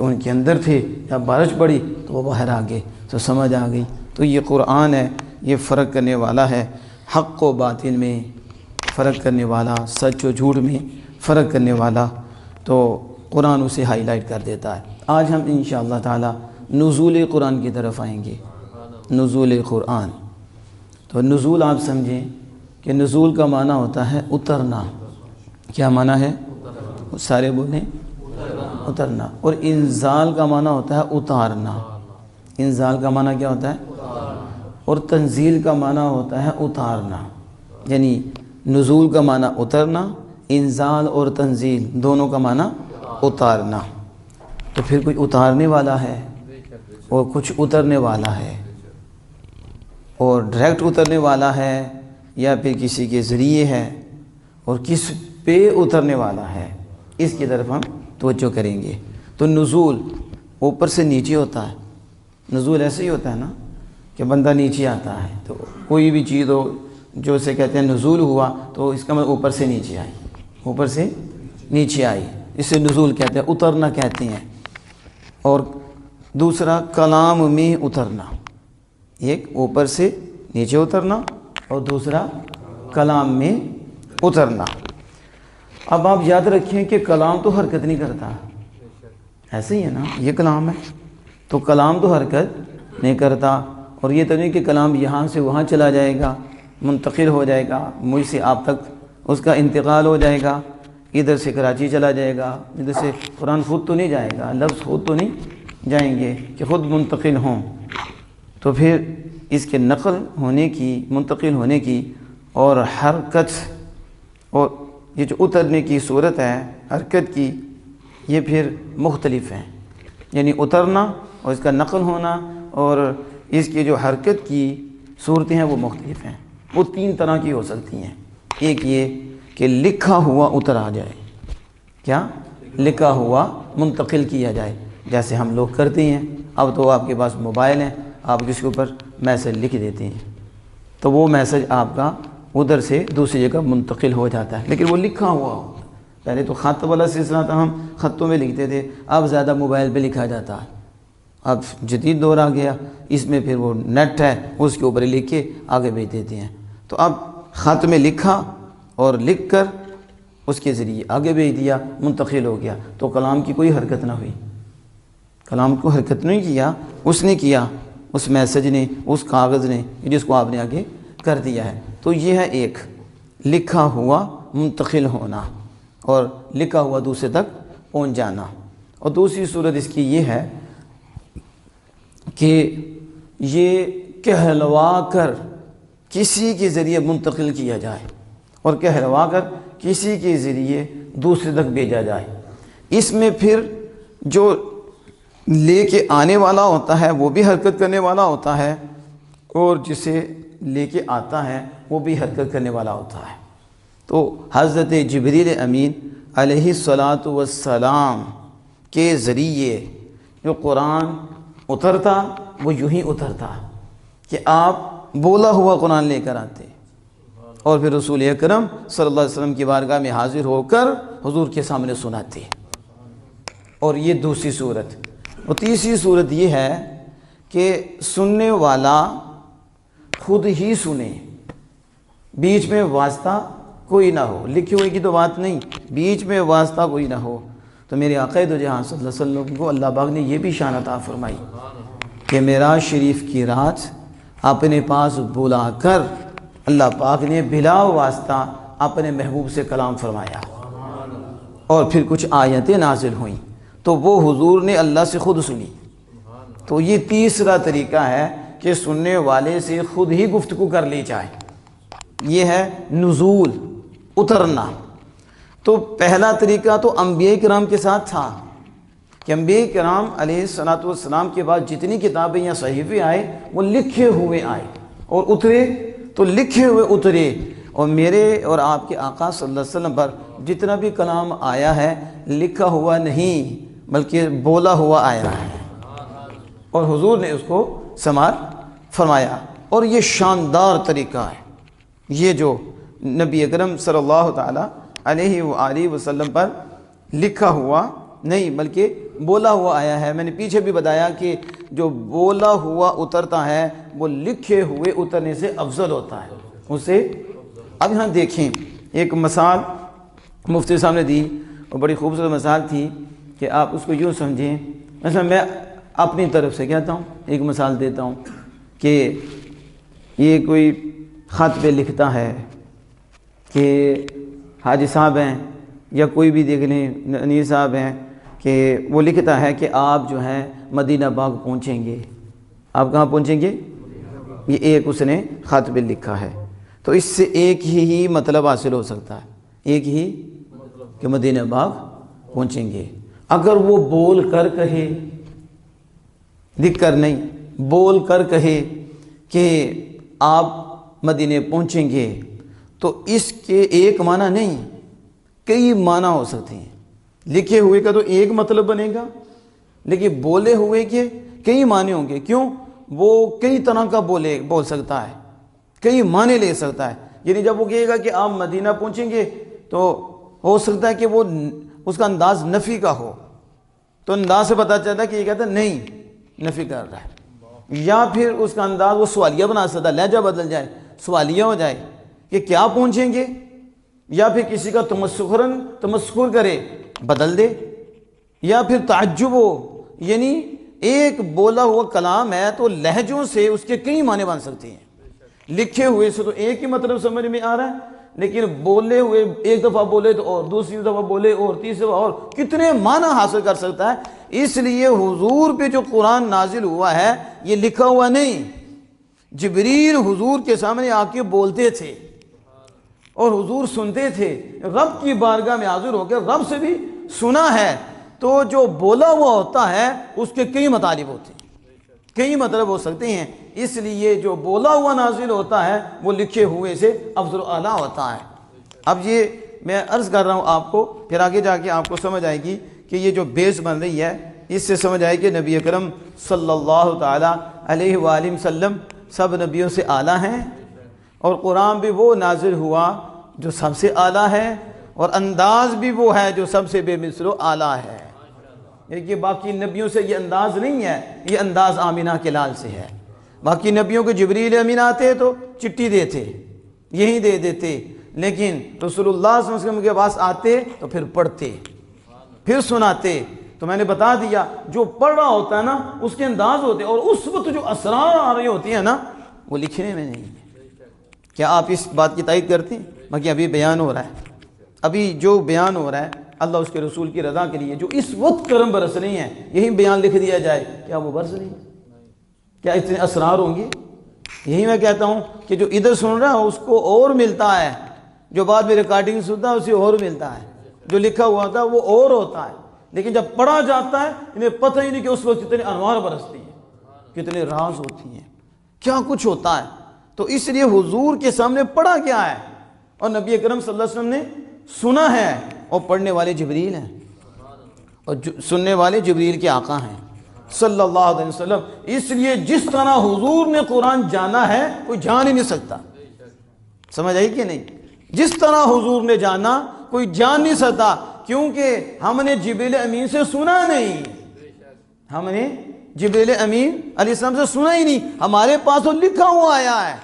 تو ان کے اندر تھے، جب بارش پڑی تو وہ باہر آ گئے، تو سمجھ آ گئی۔ تو یہ قرآن ہے، یہ فرق کرنے والا ہے، حق و باطل میں فرق کرنے والا، سچ و جھوٹ میں فرق کرنے والا، تو قرآن اسے ہائی لائٹ کر دیتا ہے۔ آج ہم انشاءاللہ تعالی نزول قرآن کی طرف آئیں گے، نزول قرآن۔ تو نزول آپ سمجھیں کہ نزول کا معنی ہوتا ہے اترنا۔ کیا معنی ہے؟ سارے بولیں، اترنا۔ اور انزال کا معنی ہوتا ہے اتارنا۔ انزال کا معنی کیا ہوتا ہے؟ اور تنزیل کا معنی ہوتا ہے اتارنا۔ یعنی نزول کا معنی اترنا، انزال اور تنزیل دونوں کا معنی اتارنا۔ تو پھر کوئی اتارنے والا ہے اور کچھ اترنے والا ہے، اور ڈائریکٹ اترنے والا ہے یا پھر کسی کے ذریعے ہے، اور کس پہ اترنے والا ہے، اس کی طرف ہم توجہ کریں گے۔ تو نزول اوپر سے نیچے ہوتا ہے۔ نزول ایسے ہی ہوتا ہے نا کہ بندہ نیچے آتا ہے، تو کوئی بھی چیز ہو جو اسے کہتے ہیں نزول ہوا، تو اس کا مطلب اوپر سے نیچے آئی، اوپر سے نیچے آئی، اسے نزول کہتے ہیں، اترنا کہتے ہیں۔ اور دوسرا کلام میں اترنا، ایک اوپر سے نیچے اترنا اور دوسرا کلام میں اترنا۔ اب آپ یاد رکھیں کہ کلام تو حرکت نہیں کرتا، ایسے ہی ہے نا، یہ کلام ہے تو کلام تو حرکت نہیں کرتا، اور یہ تو نہیں کہ کلام یہاں سے وہاں چلا جائے گا، منتقل ہو جائے گا، مجھ سے آپ تک اس کا انتقال ہو جائے گا، ادھر سے کراچی چلا جائے گا، ادھر سے قرآن خود تو نہیں جائے گا، لفظ خود تو نہیں جائیں گے کہ خود منتقل ہوں۔ تو پھر اس کے نقل ہونے کی، منتقل ہونے کی اور حرکت، اور یہ جو اترنے کی صورت ہے حرکت کی، یہ پھر مختلف ہیں۔ یعنی اترنا اور اس کا نقل ہونا اور اس کی جو حرکت کی صورتیں ہیں وہ مختلف ہیں۔ وہ تین طرح کی ہو سکتی ہیں۔ ایک یہ کہ لکھا ہوا اتر آ جائے، کیا لکھا ہوا منتقل کیا جائے، جیسے ہم لوگ کرتے ہیں۔ اب تو آپ کے پاس موبائل ہیں، آپ کسی کے اوپر میسج لکھ دیتے ہیں تو وہ میسج آپ کا ادھر سے دوسری جگہ منتقل ہو جاتا ہے، لیکن وہ لکھا ہوا ہوتا ہے۔ پہلے تو خط والا سلسلہ تھا، ہم خطوں میں لکھتے تھے، اب زیادہ موبائل پہ لکھا جاتا ہے۔ اب جدید دور آ گیا، اس میں پھر وہ نیٹ ہے، اس کے اوپر لکھ کے آگے بھیج دیتے ہیں۔ تو اب خط میں لکھا اور لکھ کر اس کے ذریعے آگے بھیج دیا، منتقل ہو گیا، تو کلام کی کوئی حرکت نہ ہوئی، کلام کو حرکت نہیں کیا، اس نے کیا، اس میسج نے، اس کاغذ نے، جس کو آپ نے آگے کر دیا ہے۔ تو یہ ہے ایک لکھا ہوا منتقل ہونا اور لکھا ہوا دوسرے تک پہنچ جانا۔ اور دوسری صورت اس کی یہ ہے کہ یہ کہلوا کر کسی کے ذریعے منتقل کیا جائے اور کہلوا کر کسی کے ذریعے دوسرے تک بھیجا جائے۔ اس میں پھر جو لے کے آنے والا ہوتا ہے وہ بھی حرکت کرنے والا ہوتا ہے، اور جسے لے کے آتا ہے وہ بھی حرکت کرنے والا ہوتا ہے۔ تو حضرت جبریل امین علیہ الصلاۃ والسلام کے ذریعے جو قرآن اترتا وہ یوں ہی اترتا کہ آپ بولا ہوا قرآن لے کر آتے اور پھر رسول اکرم صلی اللہ علیہ وسلم کی بارگاہ میں حاضر ہو کر حضور کے سامنے سناتے۔ اور یہ دوسری صورت۔ اور تیسری صورت یہ ہے کہ سننے والا خود ہی سنے، بیچ میں واسطہ کوئی نہ ہو، لکھی ہوئی کی تو بات نہیں، بیچ میں واسطہ کوئی نہ ہو۔ تو میرے آقا دو جہاں صلی اللہ علیہ وسلم کو اللہ پاک نے یہ بھی شان عطا فرمائی کہ معراج شریف کی رات اپنے پاس بلا کر اللہ پاک نے بلا واسطہ اپنے محبوب سے کلام فرمایا، اور پھر کچھ آیتیں نازل ہوئیں تو وہ حضور نے اللہ سے خود سنی۔ تو یہ تیسرا طریقہ ہے کہ سننے والے سے خود ہی گفتگو کر لی جائے، یہ ہے نزول، اترنا۔ تو پہلا طریقہ تو انبیاء کرام کے ساتھ تھا کہ انبیاء کرام علیہ الصلوۃ والسلام کے بعد جتنی کتابیں یا صحیفے آئے وہ لکھے ہوئے آئے اور اترے تو لکھے ہوئے اترے، اور میرے اور آپ کے آقا صلی اللہ علیہ وسلم پر جتنا بھی کلام آیا ہے لکھا ہوا نہیں بلکہ بولا ہوا آیا ہے، اور حضور نے اس کو سماعت فرمایا۔ اور یہ شاندار طریقہ ہے، یہ جو نبی اکرم صلی اللہ تعالی علیہ وآلہ وسلم پر لکھا ہوا نہیں بلکہ بولا ہوا آیا ہے۔ میں نے پیچھے بھی بتایا کہ جو بولا ہوا اترتا ہے وہ لکھے ہوئے اترنے سے افضل ہوتا ہے اسے۔ اب یہاں دیکھیں ایک مثال مفتی صاحب نے دی اور بڑی خوبصورت مثال تھی کہ آپ اس کو یوں سمجھیں۔ مثلا میں اپنی طرف سے کہتا ہوں، ایک مثال دیتا ہوں کہ یہ کوئی خط پہ لکھتا ہے کہ حاجی صاحب ہیں یا کوئی بھی دیکھ لیں انیر صاحب ہیں کہ وہ لکھتا ہے کہ آپ جو ہیں مدینہ باغ پہنچیں گے۔ آپ کہاں پہنچیں گے؟ یہ ایک اس نے خط پہ لکھا ہے، تو اس سے ایک ہی مطلب حاصل ہو سکتا ہے، ایک ہی کہ مدینہ باغ پہنچیں گے۔ اگر وہ بول کر کہے، لکھ کر نہیں، بول کر کہے کہ آپ مدینے پہنچیں گے تو اس کے ایک معنی نہیں، کئی معنی ہو سکتے ہیں۔ لکھے ہوئے کا تو ایک مطلب بنے گا، لیکن بولے ہوئے کے کئی معنی ہوں گے۔ کیوں؟ وہ کئی طرح کا بول سکتا ہے، کئی معنی لے سکتا ہے۔ یعنی جب وہ کہے گا کہ آپ مدینہ پہنچیں گے تو ہو سکتا ہے کہ وہ اس کا انداز نفی کا ہو، تو انداز سے پتہ چلتا ہے کہ یہ کہتا ہے نہیں، نفی کر رہا ہے۔ یا پھر اس کا انداز وہ سوالیہ بنا سکتا ہے، لہجہ بدل جائے، سوالیہ ہو جائے کہ کیا پہنچیں گے، یا پھر کسی کا تمسخر کرے، بدل دے، یا پھر تعجب ہو۔ یعنی ایک بولا ہوا کلام ہے تو لہجوں سے اس کے کئی معنی بن سکتے ہیں۔ لکھے ہوئے سے تو ایک ہی مطلب سمجھ میں آ رہا ہے، لیکن بولے ہوئے ایک دفعہ بولے تو اور دوسری دفعہ بولے اور تیسری دفعہ اور کتنے معنی حاصل کر سکتا ہے۔ اس لیے حضور پہ جو قرآن نازل ہوا ہے یہ لکھا ہوا نہیں، جبریل حضور کے سامنے آ کے بولتے تھے اور حضور سنتے تھے، رب کی بارگاہ میں حاضر ہو کے رب سے بھی سنا ہے۔ تو جو بولا ہوا ہوتا ہے اس کے کئی مطالب ہوتے ہیں، کئی مطلب ہو سکتے ہیں۔ اس لیے جو بولا ہوا نازل ہوتا ہے وہ لکھے ہوئے سے افضل و اعلیٰ ہوتا ہے۔ اب یہ میں عرض کر رہا ہوں آپ کو، پھر آگے جا کے آپ کو سمجھ آئے گی کہ یہ جو بیس بن رہی ہے اس سے سمجھ آئے کہ نبی اکرم صلی اللہ تعالیٰ علیہ وآلہ وسلم سب نبیوں سے اعلیٰ ہیں، اور قرآن بھی وہ نازل ہوا جو سب سے اعلیٰ ہے، اور انداز بھی وہ ہے جو سب سے بے مثل و اعلیٰ ہے۔ کہ باقی نبیوں سے یہ انداز نہیں ہے، یہ انداز آمینہ کے لال سے ہے۔ باقی نبیوں کو جبریل امین آتے تو چٹھی دیتے، یہی دے دیتے، لیکن رسول اللہ صلی اللہ علیہ وسلم کے پاس آتے تو پھر پڑھتے، پھر سناتے۔ تو میں نے بتا دیا جو پڑھ رہا ہوتا ہے نا اس کے انداز ہوتے ہیں، اور اس وقت جو اسرار آ رہی ہوتی ہیں نا وہ لکھنے میں نہیں ہے۔ کیا آپ اس بات کی تائید کرتے ہیں؟ باقی ابھی بیان ہو رہا ہے، ابھی جو بیان ہو رہا ہے اللہ اس کے رسول کی رضا کے لیے، جو اس وقت کرم برس رہی ہیں، یہی بیان لکھ دیا جائے، کیا وہ برس رہی ہیں؟ کیا اتنے اسرار ہوں گے؟ یہی میں کہتا ہوں کہ جو ادھر سن رہا ہے اس کو اور ملتا ہے، جو بعد میں ریکارڈنگ سنتا ہے اسے اور ملتا ہے، جو لکھا ہوا ہوتا ہے وہ اور ہوتا ہے، لیکن جب پڑھا جاتا ہے انہیں پتہ ہی نہیں کہ اس وقت کتنے انوار برستی ہیں، کتنے راز ہوتی ہیں، کیا کچھ ہوتا ہے۔ تو اس لیے حضور کے سامنے پڑھا کیا ہے، اور نبی اکرم صلی اللہ علیہ وسلم نے سنا ہے، اور پڑھنے والے جبریل ہیں اور سننے والے جبریل کے آقا ہیں صلی اللہ علیہ وسلم۔ اس لیے جس طرح حضور نے قرآن جانا ہے کوئی جان ہی نہیں سکتا، سمجھ آئی کہ نہیں؟ جس طرح حضور نے جانا کوئی جان نہیں سکتا، کیونکہ ہم نے جبریل امین سے سنا نہیں، ہم نے جبریل امین علیہ السلام سے سنا ہی نہیں، ہمارے پاس تو لکھا ہوا آیا ہے،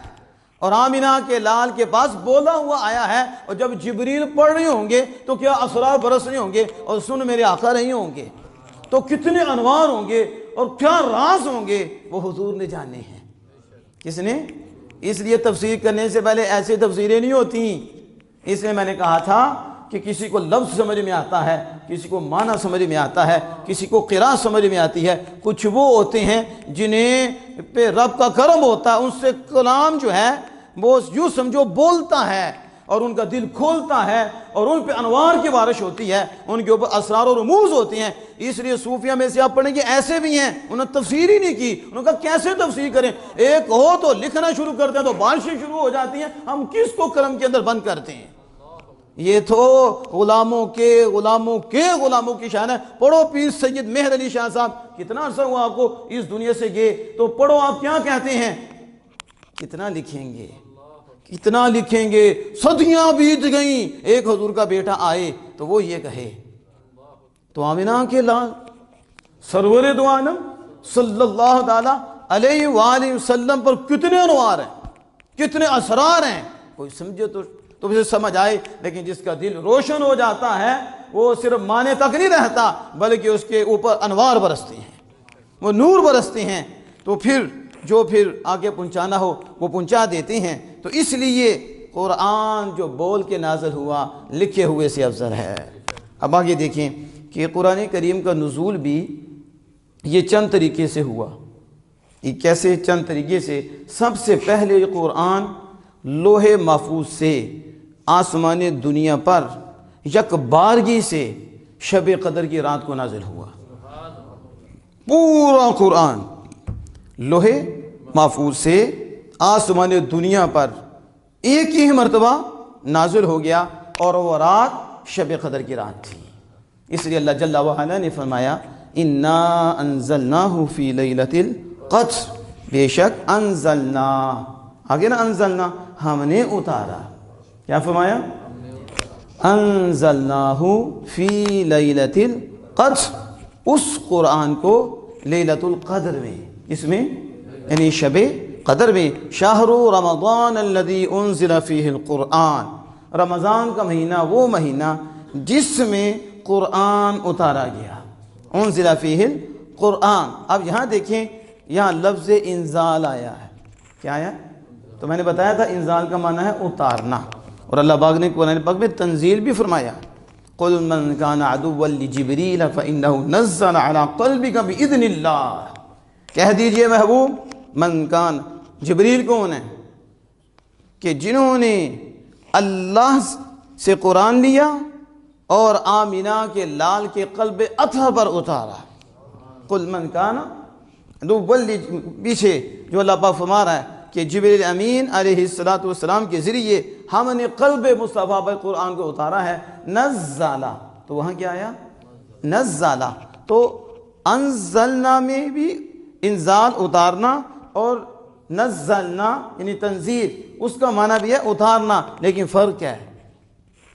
اور آمینہ کے لال کے پاس بولا ہوا آیا ہے، اور جب جبریل پڑھ رہے ہوں گے تو کیا اسرار برس رہے ہوں گے، اور سن میرے آقا رہے ہوں گے، تو کتنے انوار ہوں گے اور کیا راز ہوں گے، وہ حضور نے جانے ہیں۔ کس نے؟ اس لیے تفسیر کرنے سے پہلے ایسے تفسیریں نہیں ہوتی، اس لیے میں نے کہا تھا کہ کسی کو لفظ سمجھ میں آتا ہے، کسی کو معنی سمجھ میں آتا ہے، کسی کو قراءت سمجھ میں آتی ہے، کچھ وہ ہوتے ہیں جنہیں پہ رب کا کرم ہوتا ہے، ان سے کلام جو ہے وہ یوں سمجھو بولتا ہے، اور ان کا دل کھولتا ہے، اور ان پہ انوار کی بارش ہوتی ہے، ان کے اوپر اسرار و رموز ہوتے ہیں۔ اس لیے صوفیہ میں سے آپ پڑھیں گے ایسے بھی ہیں انہوں نے تفسیر ہی نہیں کی، انہوں نے کہا کیسے تفسیر کریں، ایک ہو تو لکھنا شروع کرتے ہیں تو بارشیں شروع ہو جاتی ہیں، ہم کس کو کرم کے اندر بند کرتے ہیں؟ یہ تو غلاموں کی شان ہے۔ پڑھو پیر سید مہر علی شاہ صاحب، کتنا عرصہ ہوا آپ کو اس دنیا سے گئے، تو پڑھو آپ کیا کہتے ہیں، کتنا لکھیں گے، کتنا لکھیں گے، صدیاں بیت گئیں، ایک حضور کا بیٹا آئے تو وہ یہ کہے تو آمینہ کے لال سرور دو عالم صلی اللہ تعالیٰ علیہ وآلہ وسلم پر کتنے انوار ہیں، کتنے اسرار ہیں، کوئی سمجھے تو اسے سمجھ آئے۔ لیکن جس کا دل روشن ہو جاتا ہے وہ صرف معنی تک نہیں رہتا، بلکہ اس کے اوپر انوار برستے ہیں، وہ نور برستے ہیں، تو پھر جو پھر آگے پہنچانا ہو وہ پہنچا دیتے ہیں۔ تو اس لیے قرآن جو بول کے نازل ہوا لکھے ہوئے سے افضل ہے۔ اب آگے دیکھیں کہ قرآن کریم کا نزول بھی یہ چند طریقے سے ہوا۔ یہ کیسے؟ چند طریقے سے۔ سب سے پہلے قرآن لوح محفوظ سے آسمان دنیا پر یک بارگی سے شب قدر کی رات کو نازل ہوا۔ پورا قرآن لوح محفوظ سے آسمان دنیا پر ایک ہی مرتبہ نازل ہو گیا، اور وہ رات شب قدر کی رات تھی۔ اس لیے اللہ جل وعلا نے فرمایا انا انزلناہ فی لیلۃ القدر، بے شک انزلنا، آگے نا انزلنا، ہم نے اتارا، کیا فرمایا؟ انزلناہ فی لیلۃ القدر، اس قرآن کو لیلۃ القدر میں، اس میں یعنی شب قدر میں۔ شہر رمضان الذی انزل فیہ القرآن، رمضان کا مہینہ وہ مہینہ جس میں قرآن اتارا گیا، انزل فیہ القرآن۔ اب یہاں دیکھیں، یہاں لفظ انزال آیا ہے، کیا آیا؟ تو میں نے بتایا تھا انزال کا معنی ہے اتارنا، اور اللہ پاک نے قرآن پاک میں تنزیل بھی فرمایا، قل من کان عدوا لجبریل فانہ نزل علی قلبک باذن اللہ، کہہ دیجئے محبوب، من کان، جبریل کون ہے؟ کہ جنہوں نے اللہ سے قرآن لیا اور آمینہ کے لال کے قلب اطہر پر اتارا۔ قل من کان عدوا، پیچھے جو اللہ پاک فرما رہا ہے کہ جبریل امین علیہ السلام کے ذریعے ہم نے قلب مصطفیٰ پر قرآن کو اتارا ہے۔ نزلہ، تو وہاں کیا آیا؟ نزلہ، تو انزلنا میں بھی انزال اتارنا، اور نزلنا یعنی تنزیل، اس کا معنی بھی ہے اتارنا، لیکن فرق کیا ہے؟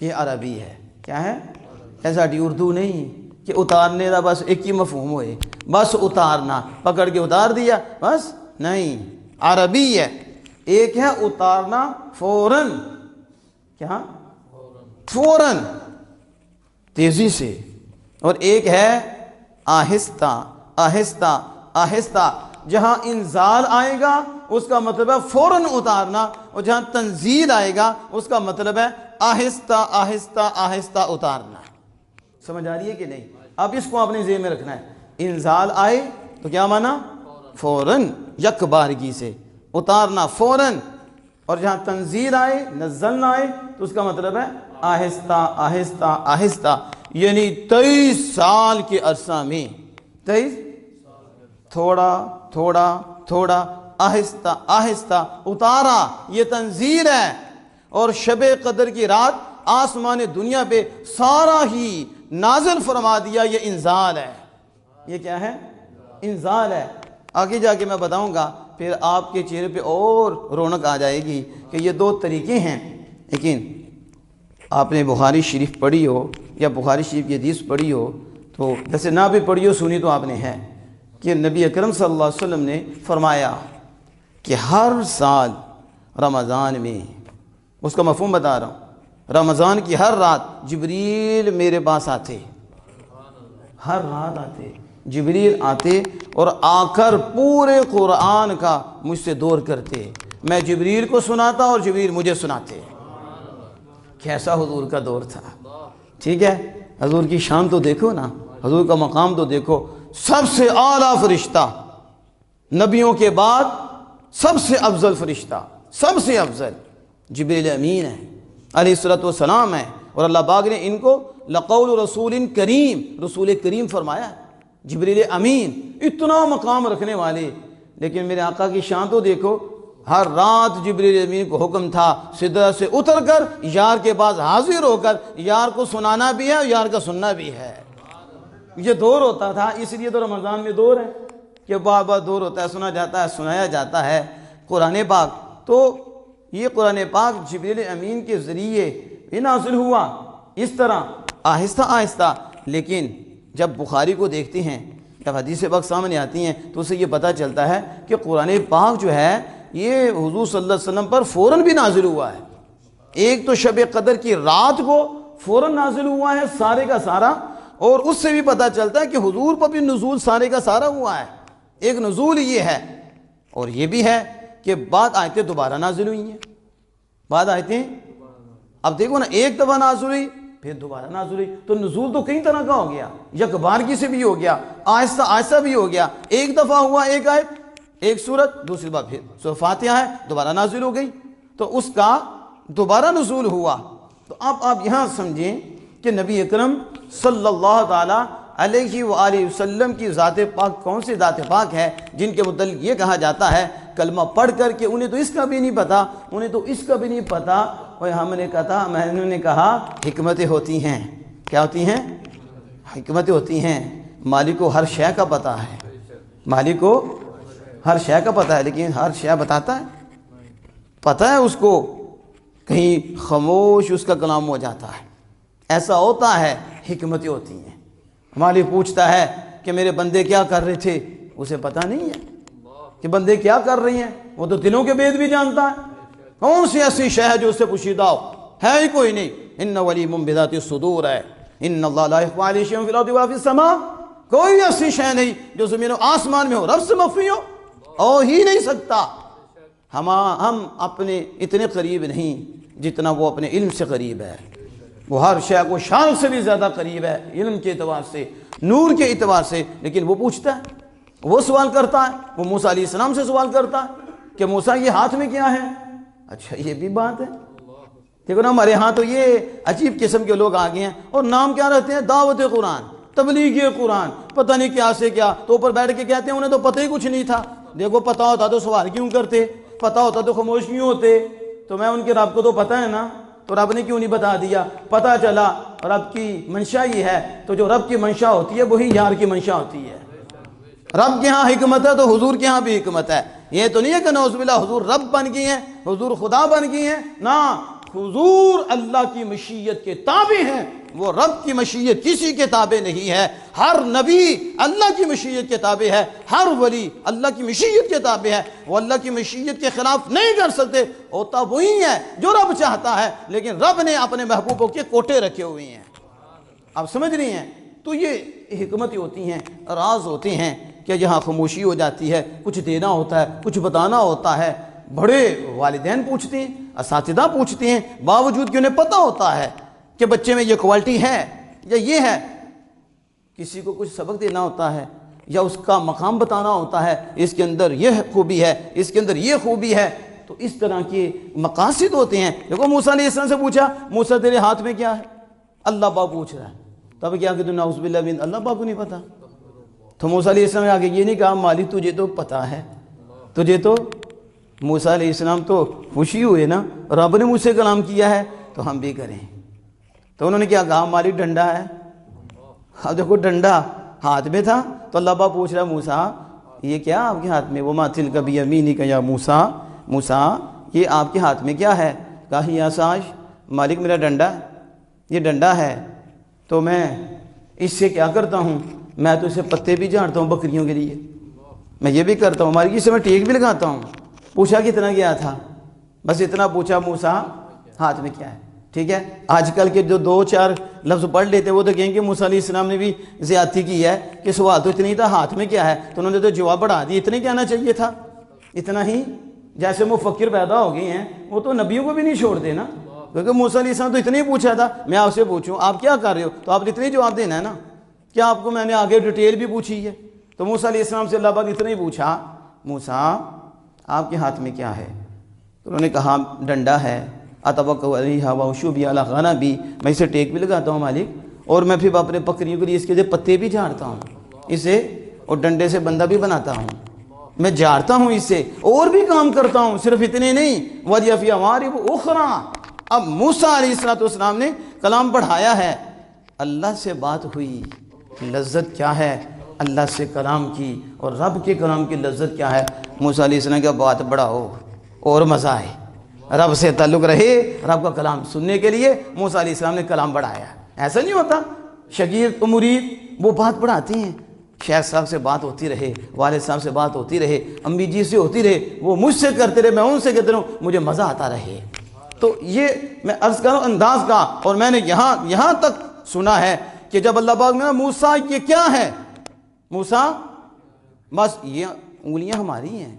یہ عربی ہے، کیا ہے؟ ایسا اردو نہیں کہ اتارنے کا بس ایک ہی مفہوم ہوئے، بس اتارنا، پکڑ کے اتار دیا بس، نہیں، عربی ہے۔ ایک ہے اتارنا فوراً، کیا؟ فوراً، تیزی سے، اور ایک ہے آہستہ آہستہ آہستہ۔ جہاں انزال آئے گا اس کا مطلب ہے فوراً اتارنا، اور جہاں تنزیل آئے گا اس کا مطلب ہے آہستہ آہستہ آہستہ اتارنا۔ سمجھ آ رہی ہے کہ نہیں؟ اب اس کو اپنے ذہن میں رکھنا ہے، انزال آئے تو کیا مانا؟ فوراً، یک بارگی سے اتارنا، فوراً، اور جہاں تنزیل آئے، نزلنا آئے، تو اس کا مطلب ہے آہستہ آہستہ آہستہ، یعنی 23 سال کے عرصہ میں، 23 تھوڑا تھوڑا تھوڑا آہستہ آہستہ اتارا، یہ تنزیل ہے۔ اور شب قدر کی رات آسمان دنیا پہ سارا ہی نازل فرما دیا، یہ انزال ہے۔ یہ کیا ہے؟ انزال ہے۔ آگے جا کے میں بتاؤں گا، پھر آپ کے چہرے پہ اور رونق آ جائے گی کہ یہ دو طریقے ہیں۔ لیکن آپ نے بخاری شریف پڑھی ہو یا بخاری شریف کی حدیث پڑھی ہو، تو جیسے نہ بھی پڑھی ہو، سنی تو آپ نے ہے کہ نبی اکرم صلی اللہ علیہ وسلم نے فرمایا کہ ہر سال رمضان میں، اس کا مفہوم بتا رہا ہوں، رمضان کی ہر رات جبریل میرے پاس آتے، ہر رات آتے جبریل آتے، اور آ کر پورے قرآن کا مجھ سے دور کرتے، میں جبریل کو سناتا اور جبریل مجھے سناتے۔ کیسا حضور کا دور تھا، ٹھیک ہے؟ حضور کی شان تو دیکھو نا، حضور کا مقام تو دیکھو، سب سے اعلیٰ فرشتہ، نبیوں کے بعد سب سے افضل فرشتہ، سب سے افضل جبریل امین ہے، علیہ السلام ہے، اور اللہ پاک نے ان کو لقول رسول کریم، رسول کریم فرمایا ہے، جبریل امین، اتنا مقام رکھنے والے۔ لیکن میرے آقا کی شان تو دیکھو، ہر رات جبریل امین کو حکم تھا سدرہ سے اتر کر یار کے پاس حاضر ہو کر یار کو سنانا بھی ہے اور یار کا سننا بھی ہے۔ یہ دور ہوتا تھا، اس لیے تو رمضان میں دور ہے کہ بار بار دور ہوتا ہے، سنا جاتا ہے، سنایا جاتا ہے قرآن پاک۔ تو یہ قرآن پاک جبریل امین کے ذریعے یہ نازل ہوا، اس طرح آہستہ آہستہ۔ لیکن جب بخاری کو دیکھتے ہیں، جب حدیث پاک سامنے آتی ہیں تو اسے یہ پتہ چلتا ہے کہ قرآن پاک جو ہے یہ حضور صلی اللہ علیہ وسلم پر فوراً بھی نازل ہوا ہے۔ ایک تو شب قدر کی رات کو فوراً نازل ہوا ہے سارے کا سارا، اور اس سے بھی پتہ چلتا ہے کہ حضور پر بھی نزول سارے کا سارا ہوا ہے۔ ایک نزول یہ ہے، اور یہ بھی ہے کہ بعد آیتیں دوبارہ نازل ہوئی ہیں۔ بعد آیتیں اب دیکھو نا، ایک دفعہ نازل ہوئی پھر دوبارہ نازل ہوئی، تو نزول تو کئی طرح کا ہو گیا، یک بارگی سے بھی ہو گیا، آہستہ آہستہ بھی ہو گیا۔ ایک دفعہ ہوا ایک آیت ایک سورت، دوسری بار پھر سورہ فاتحہ ہے دوبارہ نازل ہو گئی، تو اس کا دوبارہ نزول ہوا۔ تو اب آپ یہاں سمجھیں کہ نبی اکرم صلی اللہ تعالی علیہ وآلہ وسلم کی ذات پاک کون سی ذات پاک ہے جن کے متعلق یہ کہا جاتا ہے کلمہ پڑھ کر کہ انہیں تو اس کا بھی نہیں پتا، انہیں تو اس کا بھی نہیں پتا، اور میں نے کہا حکمتیں ہوتی ہیں۔ کیا ہوتی ہیں؟ حکمتیں ہوتی ہیں۔ مالک کو ہر شے کا پتہ ہے، مالک کو ہر شے کا پتہ ہے، لیکن ہر شے بتاتا ہے؟ پتہ ہے اس کو، کہیں خاموش اس کا کلام ہو جاتا ہے، ایسا ہوتا ہے۔ حکمتیں ہوتی ہیں۔ مالک پوچھتا ہے کہ میرے بندے کیا کر رہے تھے، اسے پتہ نہیں ہے کہ بندے کیا کر رہی ہیں، وہ تو دلوں کے بید بھی جانتا ہے۔ کون سی ایسی شے ہے جو اس سے پوشیدہ ہو؟ ہے ہی کوئی نہیں۔ ان علیم بذات الصدور ہے، ان اللہ لا یخفی علیہ شیء فی الارض ولا فی السماء۔ کوئی ایسی شے نہیں جو زمین و آسمان میں ہو، رب سے مخفی ہو ہی نہیں سکتا۔ ہم اپنے اتنے قریب نہیں جتنا وہ اپنے علم سے قریب ہے۔ وہ ہر شے کو شان سے بھی زیادہ قریب ہے، علم کے اعتبار سے، نور کے اعتبار سے، لیکن وہ پوچھتا ہے، وہ سوال کرتا ہے، وہ موسیٰ علیہ السلام سے سوال کرتا ہے کہ موسیٰ یہ ہاتھ میں کیا ہے؟ اچھا یہ بھی بات ہے۔ دیکھو نا، ہمارے ہاں تو یہ عجیب قسم کے لوگ آگے ہیں، اور نام کیا رہتے ہیں؟ دعوت قرآن، تبلیغ قرآن، پتہ نہیں کیا سے کیا، تو اوپر بیٹھ کے کہتے ہیں انہیں تو پتہ ہی کچھ نہیں تھا۔ دیکھو پتہ ہوتا تو سوال کیوں کرتے، پتہ ہوتا تو خاموش کیوں ہوتے؟ تو میں ان کے رب کو تو پتہ ہے نا، تو رب نے کیوں نہیں بتا دیا؟ پتہ چلا رب کی منشا یہ ہے، تو جو رب کی منشا ہوتی ہے وہی یار کی منشا ہوتی ہے۔ رب کے ہاں حکمت ہے تو حضور کے ہاں بھی حکمت ہے۔ یہ تو نہیں ہے کہ نعوذ باللہ حضور رب بن گئی ہیں، حضور خدا بن گئی ہیں، نہ، حضور اللہ کی مشیت کے تابع ہیں، وہ رب کی مشیت کسی کے تابع نہیں ہے۔ ہر نبی اللہ کی مشیت کے تابع ہے، ہر ولی اللہ کی مشیت کے تابع ہے، وہ اللہ کی مشیت کے خلاف نہیں کر سکتے۔ ہوتا وہی ہے جو رب چاہتا ہے، لیکن رب نے اپنے محبوبوں کے کوٹے رکھے ہوئے ہیں۔ آپ سمجھ رہی ہیں؟ تو یہ حکمتیں ہوتی ہیں، راز ہوتے ہیں کہ جہاں خاموشی ہو جاتی ہے، کچھ دینا ہوتا ہے، کچھ بتانا ہوتا ہے۔ بڑے والدین پوچھتے ہیں، اساتذہ پوچھتے ہیں، باوجود کہ انہیں پتہ ہوتا ہے کہ بچے میں یہ کوالٹی ہے یا یہ ہے۔ کسی کو کچھ سبق دینا ہوتا ہے یا اس کا مقام بتانا ہوتا ہے، اس کے اندر یہ خوبی ہے، اس کے اندر یہ خوبی ہے، تو اس طرح کے مقاصد ہوتے ہیں۔ دیکھو موسیٰ علیہ السلام سے پوچھا، موسیٰ تیرے ہاتھ میں کیا ہے؟ اللہ پاک پوچھ رہا ہے، تب کیا کہ نعوذ باللہ من، اللہ پاک کو نہیں پتا؟ تو موسیٰ علیہ السلام نے آگے یہ نہیں کہا مالک تجھے تو پتہ ہے، تجھے تو۔ موسیٰ علیہ السلام تو خوشی ہوئے نا، رب نے مجھ سے کلام کیا ہے تو ہم بھی کریں۔ تو انہوں نے کیا کہا؟ مالک ڈنڈا ہے۔ اب دیکھو ڈنڈا ہاتھ میں تھا، تو اللہ پاک پوچھ رہا موسیٰ یہ کیا آپ کے ہاتھ میں؟ وما تلک بیمینک یا موسیٰ، موسیٰ یہ آپ کے ہاتھ میں کیا ہے؟ کہا ہی عصای، مالک میرا ڈنڈا، یہ ڈنڈا ہے، تو میں اس سے کیا کرتا ہوں؟ میں تو اسے پتے بھی جھاڑتا ہوں بکریوں کے لیے، میں یہ بھی کرتا ہوں، مالک اسے میں ٹیک بھی لگاتا ہوں۔ پوچھا کتنا کیا تھا؟ بس اتنا پوچھا، موسیٰ ہاتھ میں کیا ہے؟ ٹھیک ہے، آج کل کے جو 2-4 لفظ پڑھ لیتے ہیں وہ تو کہیں گے موسیٰ علیہ السلام نے بھی زیادتی کی ہے کہ سوال تو اتنی تھا، ہاتھ میں کیا ہے؟ تو انہوں نے تو جواب بڑھا دی، اتنے کہنا چاہیے تھا، اتنا ہی۔ جیسے مفکر پیدا ہو گئے ہیں، وہ تو نبیوں کو بھی نہیں چھوڑتے نا، کیونکہ موسیٰ علیہ السلام تو اتنے ہی پوچھا تھا، میں آپ سے پوچھوں آپ کیا کر رہے ہو، تو آپ نے اتنے جواب دینا ہے نا، کیا آپ کو میں نے آگے ڈیٹیل بھی پوچھی ہے؟ تو موسیٰ علیہ السلام سے اللہ پاک نے اتنا ہی پوچھا، موسیٰ آپ کے ہاتھ میں کیا ہے؟ تو انہوں نے کہا ڈنڈا ہے، اتوکل علیہ واشو بی علی غنمی، میں اسے ٹیک بھی لگاتا ہوں مالک، اور میں پھر اپنے بکریوں کے لیے اس کے لیے پتے بھی جھاڑتا ہوں اسے، اور ڈنڈے سے بندہ بھی بناتا ہوں، میں جھاڑتا ہوں اس سے، اور بھی کام کرتا ہوں، صرف اتنے نہیں۔ وَلِيَ فِي عَوَارِبُ أُخْرَىٰ، اب موسیٰ علیہ السلام نے کلام بڑھایا ہے، اللہ سے بات ہوئی، لذت کیا ہے اللہ سے کلام کی، اور رب کے کلام کی لذت کیا ہے؟ موسیٰ علیہ السلام کا بات بڑھاؤ اور مزہ آئے، رب سے تعلق رہے، رب کا کلام سننے کے لیے موسیٰ علیہ السلام نے کلام بڑھایا۔ ایسا نہیں ہوتا، شاگرد و مرید وہ بات پڑھاتی ہیں، شیخ صاحب سے بات ہوتی رہے، والد صاحب سے بات ہوتی رہے، امی جی سے ہوتی رہے، وہ مجھ سے کرتے رہے، میں ان سے کہتے رہوں، مجھے مزہ آتا رہے۔ تو یہ میں عرض کروں انداز کا، اور میں نے یہاں تک سنا ہے کہ جب اللہ پاک نے موسیٰ یہ کیا ہے، موسیٰ بس یہ انگلیاں ہماری ہیں،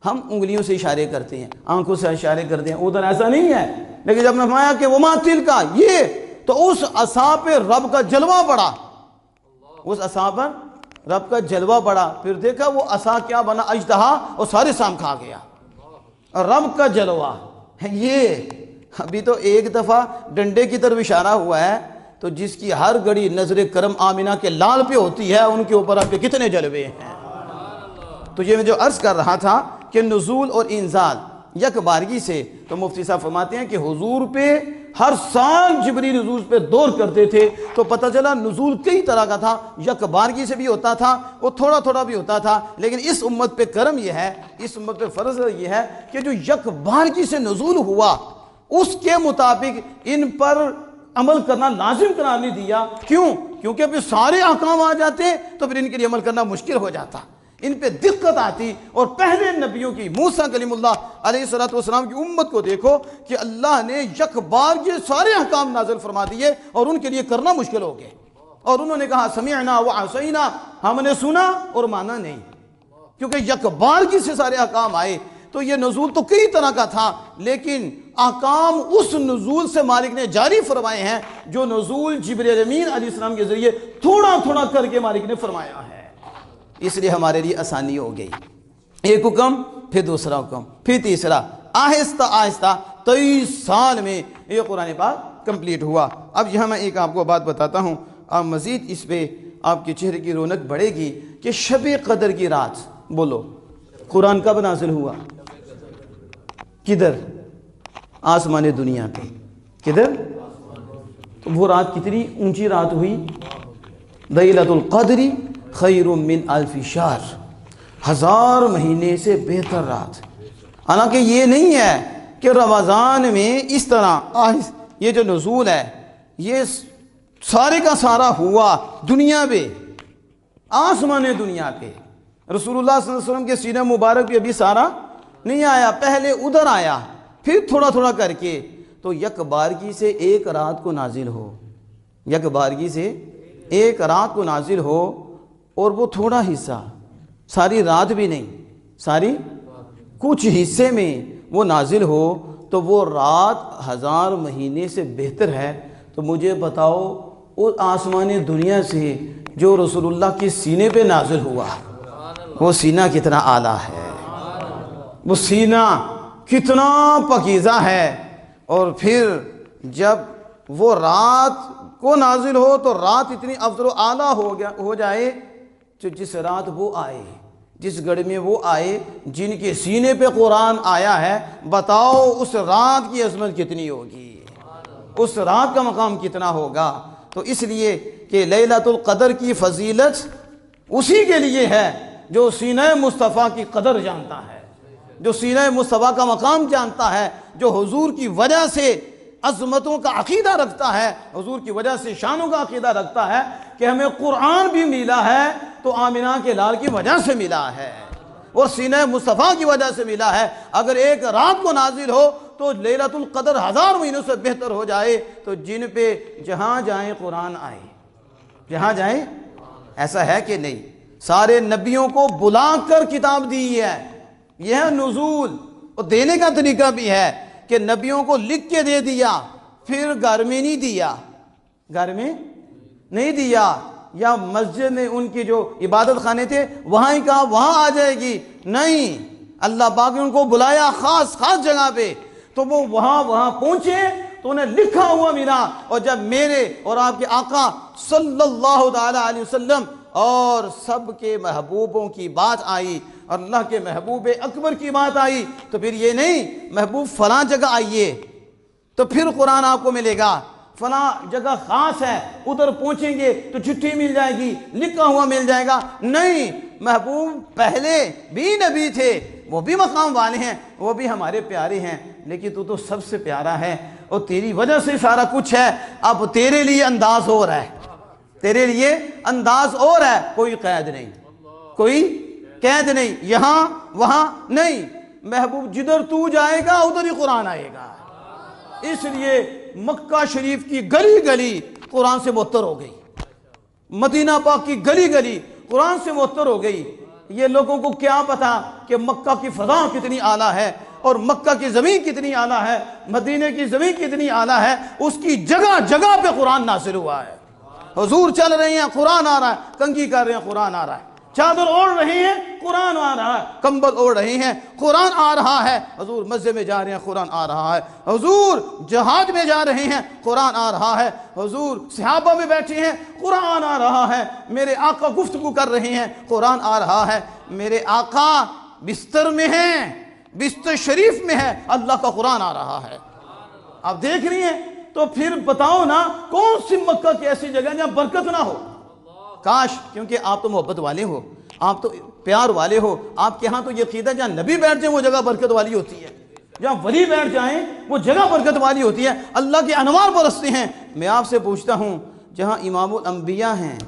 ہم انگلیوں سے اشارے کرتے ہیں، آنکھوں سے اشارے کرتے ہیں، ادھر ایسا نہیں ہے۔ لیکن جب نے فرمایا کہ وما تلک یہ، تو اس عصا پہ رب کا جلوہ پڑا، اس عصا پر رب کا جلوہ پڑا، پھر دیکھا وہ عصا کیا بنا، اژدہا، اور سارے سام کھا گیا۔ اور رب کا جلوہ یہ ابھی تو ایک دفعہ ڈنڈے کی طرف اشارہ ہوا ہے، تو جس کی ہر گھڑی نظر کرم آمنہ کے لال پہ ہوتی ہے، ان کے اوپر آپ کے کتنے جلوے ہیں۔ تو یہ میں جو عرض کر رہا تھا کہ نزول اور انزال یک بارگی سے، تو مفتی صاحب فرماتے ہیں کہ حضور پہ ہر سال جبریل حضور پہ دور کرتے تھے، تو پتہ چلا نزول کئی طرح کا تھا، یک بارگی سے بھی ہوتا تھا، وہ تھوڑا تھوڑا بھی ہوتا تھا، لیکن اس امت پہ کرم یہ ہے، اس امت پہ فرض یہ ہے کہ جو یک بارگی سے نزول ہوا، اس کے مطابق ان پر عمل کرنا لازم قرار نہیں دیا۔ کیوں؟ کیونکہ پھر سارے احکام آ جاتے تو پھر ان کے لیے عمل کرنا مشکل ہو جاتا، ان پہ دقت آتی۔ اور پہلے نبیوں کی، موسیٰ کلیم اللہ علیہ السلام کی امت کو دیکھو کہ اللہ نے یک بار یہ سارے احکام نازل فرما دیے اور ان کے لیے کرنا مشکل ہو گئے، اور انہوں نے کہا سمعنا وعصینا، ہم نے سنا اور مانا نہیں، کیونکہ یک بار کی سے سارے احکام آئے۔ تو یہ نزول تو کئی طرح کا تھا، لیکن احکام اس نزول سے مالک نے جاری فرمائے ہیں جو نزول جبریل امین علیہ السلام کے ذریعے تھوڑا تھوڑا کر کے مالک نے فرمایا ہے، اس لیے ہمارے لیے آسانی ہو گئی۔ ایک حکم، پھر دوسرا حکم، پھر تیسرا، آہستہ آہستہ 23 سال میں یہ قرآن پاک کمپلیٹ ہوا۔ اب یہاں میں ایک آپ کو بات بتاتا ہوں، آپ مزید اس پہ آپ کے چہرے کی رونق بڑھے گی کہ شب قدر کی رات، بولو قرآن کب نازل ہوا؟ کدھر؟ آسمان دنیا پہ۔ کدھر؟ تو وہ رات کتنی اونچی رات ہوئی؟ لیلۃ القدر خیر من الف شہر، 1000 مہینے سے بہتر رات۔ حالانکہ یہ نہیں ہے کہ رمضان میں اس طرح یہ جو نزول ہے یہ سارے کا سارا ہوا دنیا پہ، آسمان دنیا پہ۔ رسول اللہ صلی اللہ علیہ وسلم کے سینہ مبارک پہ ابھی سارا نہیں آیا، پہلے ادھر آیا، پھر تھوڑا تھوڑا کر کے۔ تو یک بارگی سے ایک رات کو نازل ہو، یک بارگی سے ایک رات کو نازل ہو، اور وہ تھوڑا حصہ، ساری رات بھی نہیں، ساری کچھ حصے میں وہ نازل ہو، تو وہ رات 1000 مہینے سے بہتر ہے۔ تو مجھے بتاؤ اس آسمان دنیا سے جو رسول اللہ کے سینے پہ نازل ہوا، وہ سینہ کتنا اعلیٰ ہے، وہ سینہ کتنا پاکیزہ ہے۔ اور پھر جب وہ رات کو نازل ہو تو رات اتنی افضل و اعلیٰ ہو جائے، تو جس رات وہ آئے، جس گھڑی میں وہ آئے جن کے سینے پہ قرآن آیا ہے، بتاؤ اس رات کی عظمت کتنی ہوگی، اس رات کا مقام کتنا ہوگا۔ تو اس لیے کہ لیلۃ القدر کی فضیلت اسی کے لیے ہے جو سینہ مصطفیٰ کی قدر جانتا ہے، جو سینہ مصطفیٰ کا مقام جانتا ہے، جو حضور کی وجہ سے عظمتوں کا عقیدہ رکھتا ہے، حضور کی وجہ سے شانوں کا عقیدہ رکھتا ہے کہ ہمیں قرآن بھی ملا ہے تو آمنہ کے لال کی وجہ سے ملا ہے اور سینہ مصطفیٰ کی وجہ سے ملا ہے۔ اگر ایک رات کو نازل ہو تو لیلۃ القدر 1000 مہینوں سے بہتر ہو جائے، تو جن پہ جہاں جائیں قرآن آئے، جہاں جائیں۔ ایسا ہے کہ نہیں؟ سارے نبیوں کو بلا کر کتاب دی ہے، یہ ہے نزول۔ اور دینے کا طریقہ بھی ہے کہ نبیوں کو لکھ کے دے دیا، پھر گھر میں نہیں دیا، گھر میں نہیں دیا، یا مسجد میں ان کی جو عبادت خانے تھے وہاں ہی کہا وہاں آ جائے گی، نہیں، اللہ پاک نے ان کو بلایا خاص جگہ پہ، تو وہ وہاں پہنچے تو انہیں لکھا ہوا ملا۔ اور جب میرے اور آپ کے آقا صلی اللہ تعالی علیہ وسلم اور سب کے محبوبوں کی بات آئی، اور اللہ کے محبوب اکبر کی بات آئی، تو پھر یہ نہیں محبوب فلاں جگہ آئیے تو پھر قرآن آپ کو ملے گا، فلاں جگہ خاص ہے ادھر پہنچیں گے تو چٹھی مل جائے گی، لکھا ہوا مل جائے گا، نہیں، محبوب پہلے بھی نبی تھے، وہ بھی مقام والے ہیں، وہ بھی ہمارے پیارے ہیں، لیکن تو سب سے پیارا ہے اور تیری وجہ سے سارا کچھ ہے۔ اب تیرے لیے انداز ہو رہا ہے، تیرے لیے انداز اور ہے، کوئی قید نہیں، کوئی قید نہیں، یہاں وہاں نہیں، محبوب جدھر تو جائے گا ادھر ہی قرآن آئے گا۔ اس لیے مکہ شریف کی گلی گلی قرآن سے معطر ہو گئی، مدینہ پاک کی گلی گلی قرآن سے معطر ہو گئی۔ یہ لوگوں کو کیا پتا کہ مکہ کی فضا کتنی اعلیٰ ہے اور مکہ کی زمین کتنی اعلیٰ ہے، مدینہ کی زمین کتنی اعلیٰ ہے، اس کی جگہ جگہ پہ قرآن نازل ہوا ہے۔ حضور چل رہے ہیں قرآن آ رہا ہے، کنگھی کر رہے ہیں قرآن آ رہا ہے، چادر اوڑھ رہے ہیں قرآن آ رہا ہے، کمبل اوڑھ رہے ہیں قرآن آ رہا ہے، حضور مسجد میں جا رہے ہیں قرآن آ رہا ہے، حضور جہاد میں جا رہے ہیں قرآن آ رہا ہے، حضور صحابہ میں بیٹھے ہیں قرآن آ رہا ہے، میرے آقا گفتگو کر رہے ہیں قرآن آ رہا ہے، میرے آقا بستر میں ہیں، بستر شریف میں ہے، اللہ کا قرآن آ رہا ہے۔ آپ دیکھ رہی ہیں، تو پھر بتاؤ نا کون سی مکہ کی ایسی جگہ جہاں برکت نہ ہو؟ کاش، کیونکہ آپ تو محبت والے ہو، آپ تو پیار والے ہو، آپ کے ہاں تو یہ عقیدہ جہاں نبی بیٹھ جائیں وہ جگہ برکت والی ہوتی ہے، جہاں ولی بیٹھ جائیں وہ جگہ برکت والی ہوتی ہے، اللہ کے انوار برستے ہیں۔ میں آپ سے پوچھتا ہوں، جہاں امام الانبیاء ہیں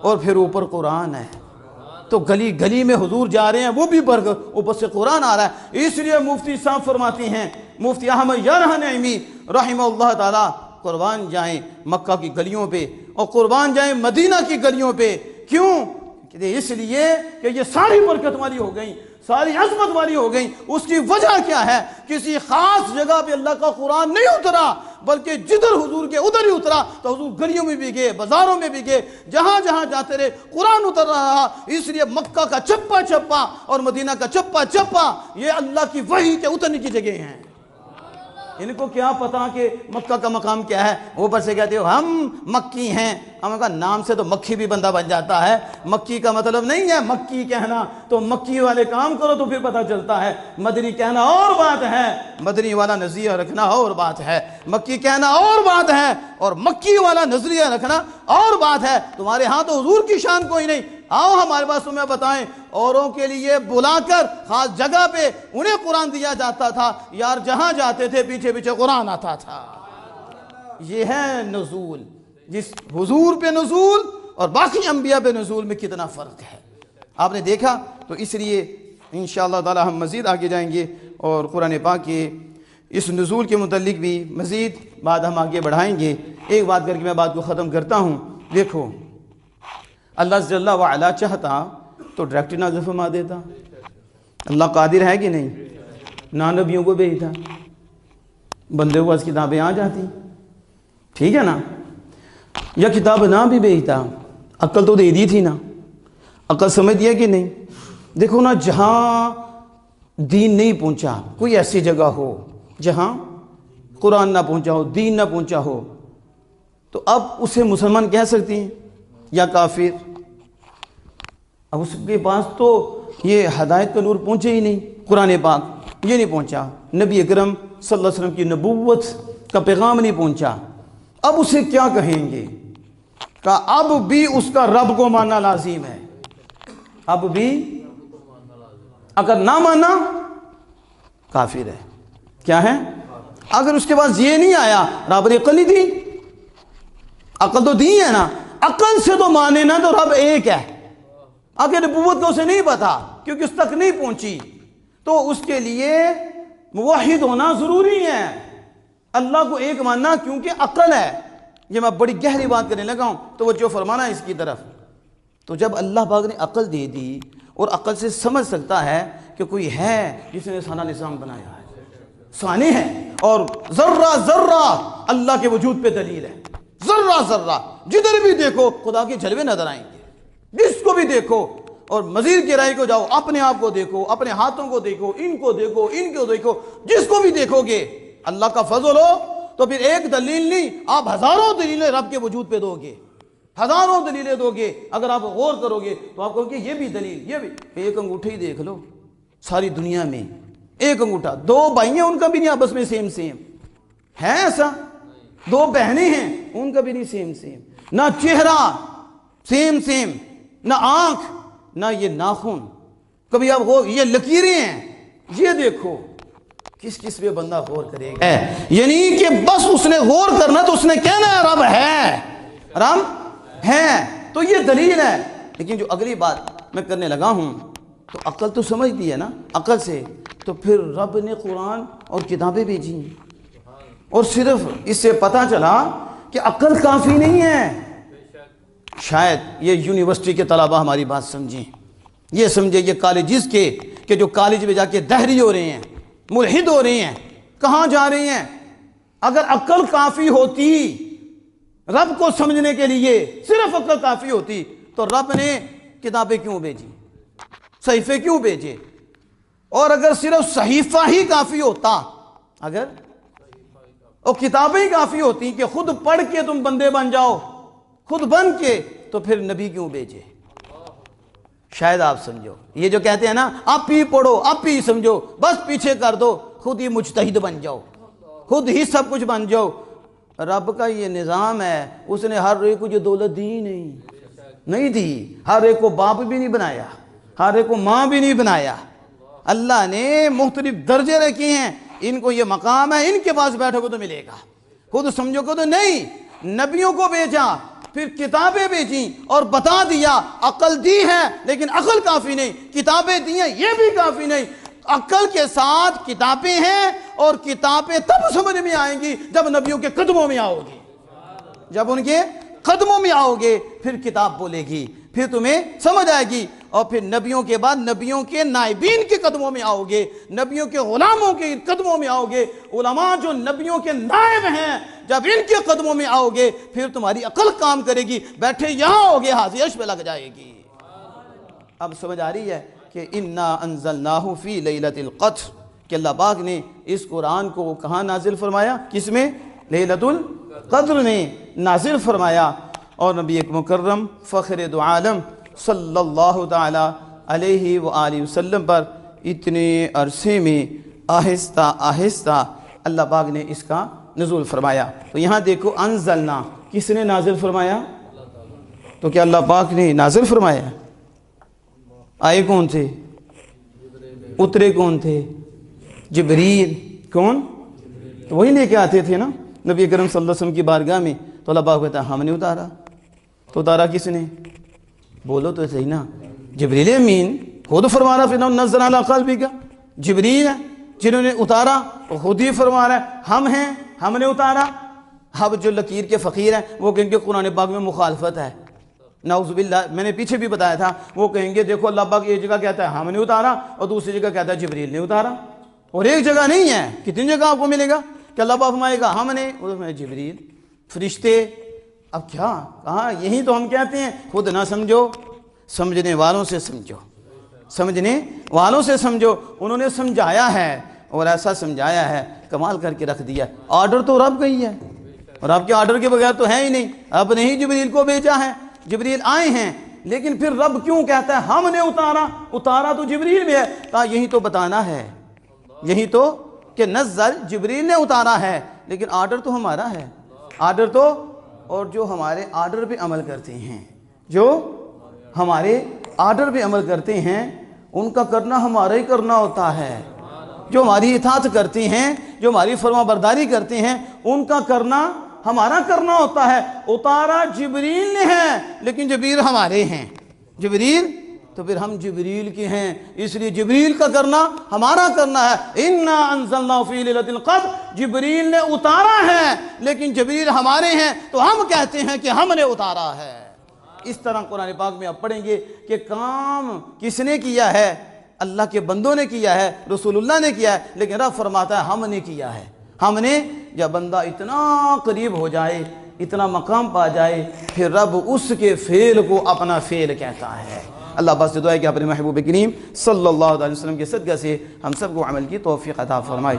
اور پھر اوپر قرآن ہے، تو گلی گلی میں حضور جا رہے ہیں، وہ بھی برکت، اوپر سے قرآن آ رہا ہے۔ اس لیے مفتی صاحب فرماتے ہیں، مفتی احمد یارہ نعیمی رحمہ اللہ تعالی، قربان جائیں مکہ کی گلیوں پہ اور قربان جائیں مدینہ کی گلیوں پہ، کیوں؟ اس لیے کہ یہ ساری برکت والی ہو گئیں، ساری عظمت والی ہو گئیں۔ اس کی وجہ کیا ہے؟ کسی خاص جگہ پہ اللہ کا قرآن نہیں اترا، بلکہ جدھر حضور کے ادھر ہی اترا، تو حضور گلیوں میں بھی گئے، بازاروں میں بھی گئے، جہاں جہاں جاتے رہے قرآن اتر رہا۔ اس لیے مکہ کا چپا چپا اور مدینہ کا چپا چپا یہ اللہ کی وحی کے اترنے کی جگہ ہیں۔ ان کو کیا پتا کہ مکہ کا مقام کیا ہے؟ اوپر سے کہتے ہو ہم مکی ہیں، ہم کہا نام سے تو مکھی بھی بندہ بن جاتا ہے، مکی کا مطلب نہیں ہے مکی کہنا، تو مکی والے کام کرو تو پھر پتہ چلتا ہے، مدنی کہنا اور بات ہے، مدنی والا نظریہ رکھنا اور بات ہے، مکی کہنا اور بات ہے، اور مکی والا نظریہ رکھنا اور بات ہے۔ تمہارے ہاں تو حضور کی شان کوئی نہیں، آؤ ہمارے پاس تمہیں بتائیں، اوروں کے لیے بلا کر خاص جگہ پہ انہیں قرآن دیا جاتا تھا، یار جہاں جاتے تھے پیچھے پیچھے قرآن آتا تھا۔ یہ ہے نزول، جس حضور پہ نزول اور باقی انبیاء پہ نزول میں کتنا فرق ہے آپ نے دیکھا۔ تو اس لیے انشاءاللہ تعالی ہم مزید آگے جائیں گے اور قرآن پاک کے اس نزول کے متعلق بھی مزید بات ہم آگے بڑھائیں گے۔ ایک بات کر کے میں بات کو ختم کرتا ہوں۔ دیکھو، اللہ جل وعلا چاہتا تو ڈائریکٹ نازل فرما دیتا۔ اللہ قادر ہے کہ نہیں؟ نہ نبیوں کو بھیجتا، بندے کو از کتابیں آ جاتی، ٹھیک ہے نا، یا کتاب نہ بھی بھیجتا، عقل تو دے دی تھی نا، عقل سمجھ دیا کہ نہیں؟ دیکھو نا، جہاں دین نہیں پہنچا، کوئی ایسی جگہ ہو جہاں قرآن نہ پہنچا ہو، دین نہ پہنچا ہو، تو اب اسے مسلمان کہہ سکتی ہیں یا کافر؟ اب اس کے پاس تو یہ ہدایت کا نور پہنچے ہی نہیں، قرآن پاک یہ نہیں پہنچا، نبی اکرم صلی اللہ علیہ وسلم کی نبوت کا پیغام نہیں پہنچا، اب اسے کیا کہیں گے؟ کہ اب بھی اس کا رب کو ماننا لازم ہے، اب بھی اگر نہ مانا کافر ہے۔ کیا ہے؟ اگر اس کے پاس یہ نہیں آیا، رب نے عقل نہیں دی، عقل تو دی ہے نا، عقل سے تو مانے نا، تو رب ایک ہے، اگر نبوت کا اسے نہیں پتا کیونکہ اس تک نہیں پہنچی، تو اس کے لیے موحد ہونا ضروری ہے، اللہ کو ایک ماننا، کیونکہ عقل ہے۔ یہ میں بڑی گہری بات کرنے لگا ہوں، تو وہ جو فرمانا ہے اس کی طرف، تو جب اللہ پاک نے عقل دے دی اور عقل سے سمجھ سکتا ہے کہ کوئی ہے جس نے سارا نظام بنایا ہے، ثانی ہے، اور ذرہ ذرہ اللہ کے وجود پہ دلیل ہے، ذرہ ذرہ جدھر بھی دیکھو خدا کے جلوے نظر آئیں گے، جس کو بھی دیکھو، اور مزید گہرائی کو جاؤ، اپنے آپ کو دیکھو، اپنے ہاتھوں کو دیکھو، ان کو دیکھو، ان کو دیکھو، جس کو بھی دیکھو گے اللہ کا فضل ہو، تو پھر ایک دلیل نہیں، آپ ہزاروں دلیلیں رب کے وجود پہ دو گے، ہزاروں دلیلیں دو گے۔ اگر آپ غور کرو گے تو آپ کہو گے یہ بھی دلیل، یہ بھی، ایک انگوٹھے ہی دیکھ لو، ساری دنیا میں ایک انگوٹھا، دو بھائی ہیں ان کا بھی نہیں آپس میں سیم سیم ہے، ایسا دو بہنیں ہیں ان کا بھی نہیں سیم سیم، نہ چہرہ سیم سیم، نہ آنکھ، نہ یہ ناخن، کبھی آپ غور، یہ لکیریں ہیں، یہ دیکھو، کس کس پہ بندہ غور کرے گا؟ یعنی کہ بس اس نے غور کرنا تو اس نے کہنا ہے رب ہے، رب ہے تو یہ دلیل ہے۔ لیکن جو اگلی بات میں کرنے لگا ہوں تو عقل تو سمجھ دی ہے نا، عقل سے تو پھر رب نے قرآن اور کتابیں بھیجی، اور صرف اس سے پتہ چلا کہ عقل کافی نہیں ہے۔ شاید یہ یونیورسٹی کے طلبہ ہماری بات سمجھیں، یہ سمجھے یہ کالجز کے کہ جو کالج میں جا کے دہری ہو رہے ہیں، ملحد ہو رہے ہیں، کہاں جا رہے ہیں؟ اگر عقل کافی ہوتی رب کو سمجھنے کے لیے، صرف عقل کافی ہوتی تو رب نے کتابیں کیوں بھیجی، صحیفے کیوں بھیجے؟ اور اگر صرف صحیفہ ہی کافی ہوتا، اگر اور کتابیں ہی کافی ہوتی کہ خود پڑھ کے تم بندے بن جاؤ، خود بن کے، تو پھر نبی کیوں بھیجے؟ شاید آپ سمجھو، یہ جو کہتے ہیں نا آپ ہی پڑھو آپ ہی سمجھو، بس پیچھے کر دو، خود ہی مجتہد بن جاؤ، خود ہی سب کچھ بن جاؤ۔ رب کا یہ نظام ہے، اس نے ہر ایک کو جو دولت دی نہیں دی، ہر ایک کو باپ بھی نہیں بنایا، ہر ایک کو ماں بھی نہیں بنایا۔ اللہ نے مختلف درجے رکھے ہیں، ان کو یہ مقام ہے، ان کے پاس بیٹھو گے تو ملے گا، خود سمجھو گے تو نہیں۔ نبیوں کو بھیجا، پھر کتابیں بھیجیں اور بتا دیا عقل دی ہے لیکن عقل کافی نہیں، کتابیں دی ہیں یہ بھی کافی نہیں، عقل کے ساتھ کتابیں ہیں، اور کتابیں تب سمجھ میں آئیں گی جب نبیوں کے قدموں میں آؤ گے، جب ان کے قدموں میں آؤ گے پھر کتاب بولے گی، پھر تمہیں سمجھ آئے گی۔ اور پھر نبیوں کے بعد نبیوں کے نائبین کے قدموں میں آؤ گے، نبیوں کے غلاموں کے قدموں میں آؤ گے، علماء جو نبیوں کے نائب ہیں جب ان کے قدموں میں آؤ گے پھر تمہاری عقل کام کرے گی، بیٹھے یہاں ہوگے حاضی عرش پہ لگ جائے گی۔ اب سمجھ آ رہی ہے کہ اِنَّا أَنزَلْنَاهُ فِي لَيْلَةِ الْقَدْرِ کہ اللہ پاک نے اس قرآن کو کہاں نازل فرمایا؟ کس میں؟ لیلۃ القدر میں نازل فرمایا۔ اور نبی ایک مکرم فخر دو عالم صلی اللہ تعالی علیہ وآلہ وسلم پر اتنے عرصے میں آہستہ آہستہ اللہ پاک نے اس کا نزول فرمایا۔ تو یہاں دیکھو انزلنا، کس نے نازل فرمایا؟ تو کیا اللہ پاک نے نازل فرمایا؟ آئے کون تھے؟ اترے کون تھے؟ جبریل۔ کون؟ تو وہی لے کے آتے تھے نا نبی کرم صلی اللہ علیہ وسلم کی بارگاہ میں، تو اللہ پاک کہتا ہے ہم نے اتارا۔ تو اتارا کس نے؟ بولو تو صحیح نا، جبریل امین خود فرما رہا فِنَّ نَزَّلَ عَلَىٰ قَلْبِكَ، جبریل ہے جنہوں نے اتارا، وہ خود ہی فرما رہا ہے ہم ہیں، ہم نے اتارا۔ اب جو لکیر کے فقیر ہیں وہ کہیں گے قرآن پاک میں مخالفت ہے، نعوذ باللہ، میں نے پیچھے بھی بتایا تھا، وہ کہیں گے دیکھو اللہ پاک ایک جگہ کہتا ہے ہم نے اتارا اور دوسری جگہ کہتا ہے جبریل نے اتارا، اور ایک جگہ نہیں ہے، کتنی جگہ آپ کو ملے گا کہ اللہ پاک فرمائے گا ہم نے، اس میں جبریل، فرشتے۔ اب کیا کہا؟ یہی تو ہم کہتے ہیں خود نہ سمجھو، سمجھنے والوں سے سمجھو، سمجھنے والوں سے سمجھو۔ انہوں نے سمجھایا ہے اور ایسا سمجھایا ہے کمال کر کے رکھ دیا۔ آرڈر تو رب کا ہی ہے، اور آپ کے آرڈر کے بغیر تو ہے ہی نہیں، رب نے ہی جبریل کو بھیجا ہے، جبریل آئے ہیں، لیکن پھر رب کیوں کہتا ہے ہم نے اتارا؟ اتارا تو جبریل میں ہے، کہا یہی تو بتانا ہے، یہی تو کہ نزل جبریل نے اتارا ہے لیکن آرڈر تو ہمارا ہے، آرڈر تو، اور جو ہمارے آرڈر پہ عمل کرتے ہیں، جو ہمارے آرڈر پہ عمل کرتے ہیں ان کا کرنا ہمارا ہی کرنا ہوتا ہے، جو ہماری اطاعت کرتے ہیں، جو ہماری فرما برداری کرتے ہیں ان کا کرنا ہمارا کرنا ہوتا ہے۔ اتارا جبریل نے ہے لیکن جبریل ہمارے ہیں، جبریل تو پھر ہم جبریل کے ہیں، اس لیے جبریل کا کرنا ہمارا کرنا ہے۔ اِنَّا أَنزَلْنَاهُ فِي لَيْلَةِ الْقَدْرِ جبریل نے اتارا ہے لیکن جبریل ہمارے ہیں تو ہم کہتے ہیں کہ ہم نے اتارا ہے۔ اس طرح قرآن پاک میں آپ پڑھیں گے کہ کام کس نے کیا ہے؟ اللہ کے بندوں نے کیا ہے، رسول اللہ نے کیا ہے، لیکن رب فرماتا ہے ہم نے کیا ہے۔ ہم نے، جب بندہ اتنا قریب ہو جائے، اتنا مقام پا جائے، پھر رب اس کے فعل کو اپنا فعل کہتا ہے۔ اللہ پاک سے دعا ہے کہ اپنے محبوب کریم صلی اللہ علیہ وسلم کے صدقہ سے ہم سب کو عمل کی توفیق عطا فرمائے۔